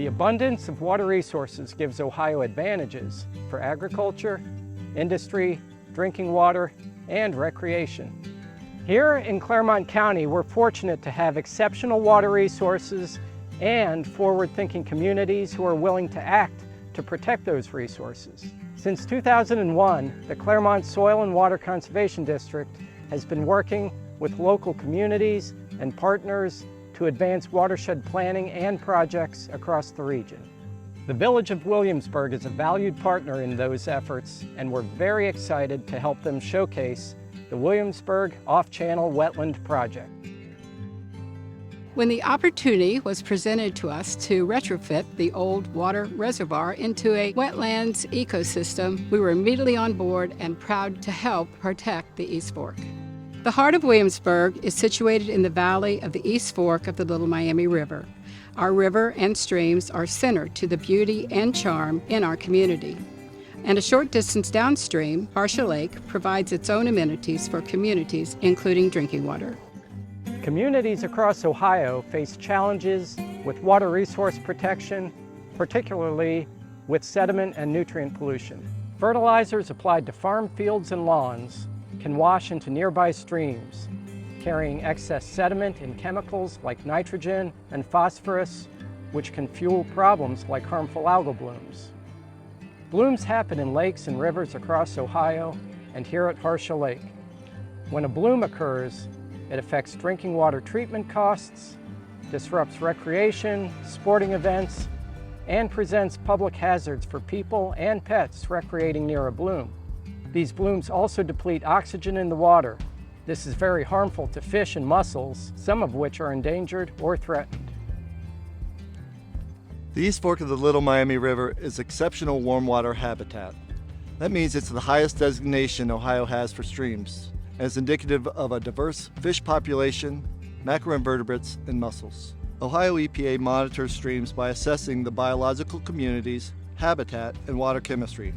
The abundance of water resources gives Ohio advantages for agriculture, industry, drinking water, and recreation. Here in Claremont County, we're fortunate to have exceptional water resources and forward-thinking communities who are willing to act to protect those resources. Since 2001, the Claremont Soil and Water Conservation District has been working with local communities and partners to advance watershed planning and projects across the region. The Village of Williamsburg is a valued partner in those efforts, and we're very excited to help them showcase the Williamsburg Off-Channel Wetland project. When the opportunity was presented to us to retrofit the old water reservoir into a wetlands ecosystem, we were immediately on board and proud to help protect the East Fork. The heart of Williamsburg is situated in the valley of the East Fork of the Little Miami River. Our river and streams are center to the beauty and charm in our community. And a short distance downstream, Harsha Lake provides its own amenities for communities, including drinking water. Communities across Ohio face challenges with water resource protection, particularly with sediment and nutrient pollution. Fertilizers applied to farm fields and lawns can wash into nearby streams, carrying excess sediment and chemicals like nitrogen and phosphorus, which can fuel problems like harmful algal blooms. Blooms happen in lakes and rivers across Ohio and here at Harsha Lake. When a bloom occurs, it affects drinking water treatment costs, disrupts recreation, sporting events, and presents public hazards for people and pets recreating near a bloom. These blooms also deplete oxygen in the water. This is very harmful to fish and mussels, some of which are endangered or threatened. The East Fork of the Little Miami River is exceptional warm water habitat. That means it's the highest designation Ohio has for streams, and is indicative of a diverse fish population, macroinvertebrates, and mussels. Ohio EPA monitors streams by assessing the biological communities, habitat, and water chemistry.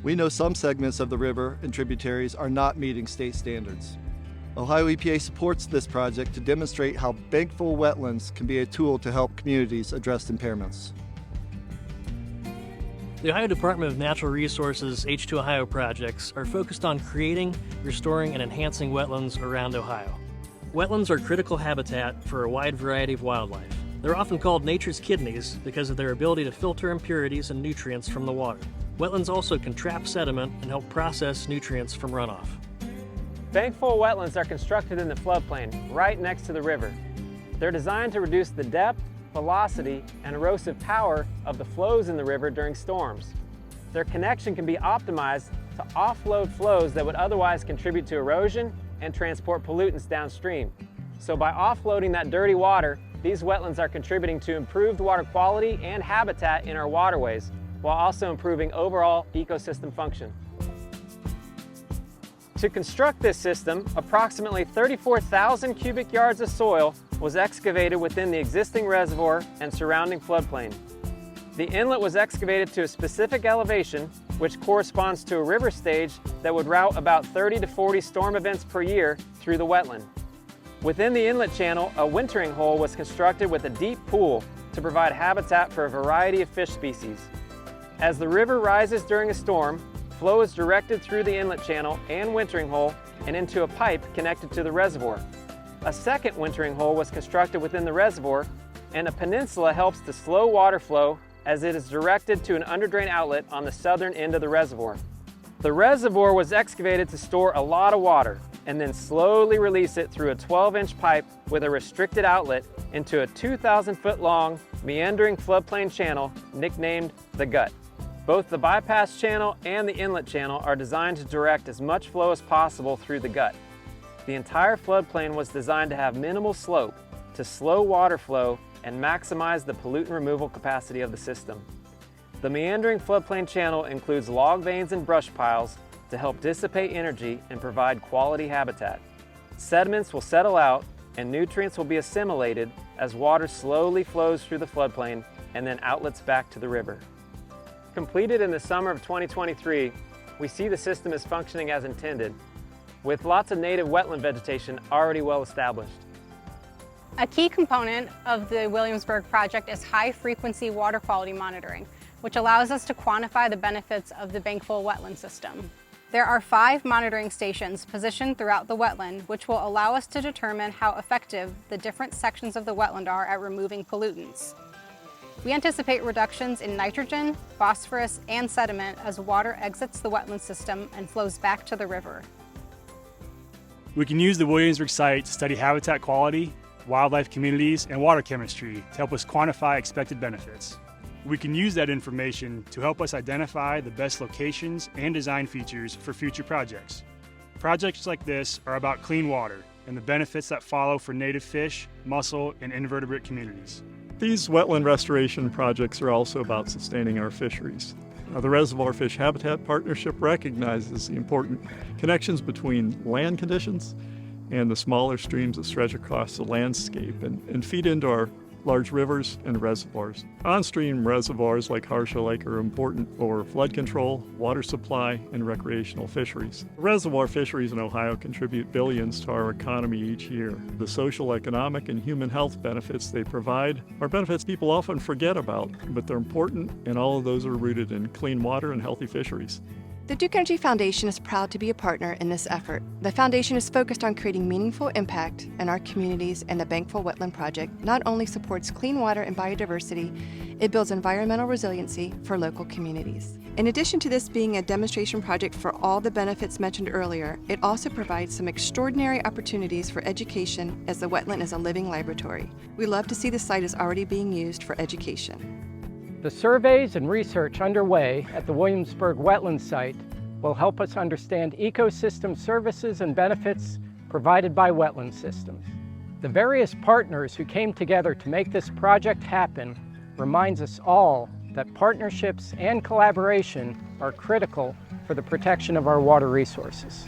We know some segments of the river and tributaries are not meeting state standards. Ohio EPA supports this project to demonstrate how bankful wetlands can be a tool to help communities address impairments. The Ohio Department of Natural Resources H2 Ohio projects are focused on creating, restoring, and enhancing wetlands around Ohio. Wetlands are critical habitat for a wide variety of wildlife. They're often called nature's kidneys because of their ability to filter impurities and nutrients from the water. Wetlands also can trap sediment and help process nutrients from runoff. Bankful wetlands are constructed in the floodplain, right next to the river. They're designed to reduce the depth, velocity, and erosive power of the flows in the river during storms. Their connection can be optimized to offload flows that would otherwise contribute to erosion and transport pollutants downstream. So by offloading that dirty water, these wetlands are contributing to improved water quality and habitat in our waterways, while also improving overall ecosystem function. To construct this system, approximately 34,000 cubic yards of soil was excavated within the existing reservoir and surrounding floodplain. The inlet was excavated to a specific elevation, which corresponds to a river stage that would route about 30 to 40 storm events per year through the wetland. Within the inlet channel, a wintering hole was constructed with a deep pool to provide habitat for a variety of fish species. As the river rises during a storm, flow is directed through the inlet channel and wintering hole and into a pipe connected to the reservoir. A second wintering hole was constructed within the reservoir, and a peninsula helps to slow water flow as it is directed to an underdrain outlet on the southern end of the reservoir. The reservoir was excavated to store a lot of water and then slowly release it through a 12-inch pipe with a restricted outlet into a 2,000-foot-long meandering floodplain channel nicknamed the Gut. Both the bypass channel and the inlet channel are designed to direct as much flow as possible through the gut. The entire floodplain was designed to have minimal slope to slow water flow and maximize the pollutant removal capacity of the system. The meandering floodplain channel includes log veins and brush piles to help dissipate energy and provide quality habitat. Sediments will settle out and nutrients will be assimilated as water slowly flows through the floodplain and then outlets back to the river. Completed in the summer of 2023, we see the system is functioning as intended, with lots of native wetland vegetation already well established. A key component of the Williamsburg project is high-frequency water quality monitoring, which allows us to quantify the benefits of the Bankful wetland system. There are 5 monitoring stations positioned throughout the wetland, which will allow us to determine how effective the different sections of the wetland are at removing pollutants. We anticipate reductions in nitrogen, phosphorus, and sediment as water exits the wetland system and flows back to the river. We can use the Williamsburg site to study habitat quality, wildlife communities, and water chemistry to help us quantify expected benefits. We can use that information to help us identify the best locations and design features for future projects. Projects like this are about clean water and the benefits that follow for native fish, mussel, and invertebrate communities. These wetland restoration projects are also about sustaining our fisheries. The Reservoir Fish Habitat Partnership recognizes the important connections between land conditions and the smaller streams that stretch across the landscape and feed into our large rivers and reservoirs. On-stream reservoirs like Harsha Lake are important for flood control, water supply, and recreational fisheries. Reservoir fisheries in Ohio contribute billions to our economy each year. The social, economic, and human health benefits they provide are benefits people often forget about, but they're important, and all of those are rooted in clean water and healthy fisheries. The Duke Energy Foundation is proud to be a partner in this effort. The foundation is focused on creating meaningful impact in our communities, and the Bankful Wetland Project not only supports clean water and biodiversity, it builds environmental resiliency for local communities. In addition to this being a demonstration project for all the benefits mentioned earlier, it also provides some extraordinary opportunities for education, as the wetland is a living laboratory. We love to see the site is already being used for education. The surveys and research underway at the Williamsburg Wetland site will help us understand ecosystem services and benefits provided by wetland systems. The various partners who came together to make this project happen reminds us all that partnerships and collaboration are critical for the protection of our water resources.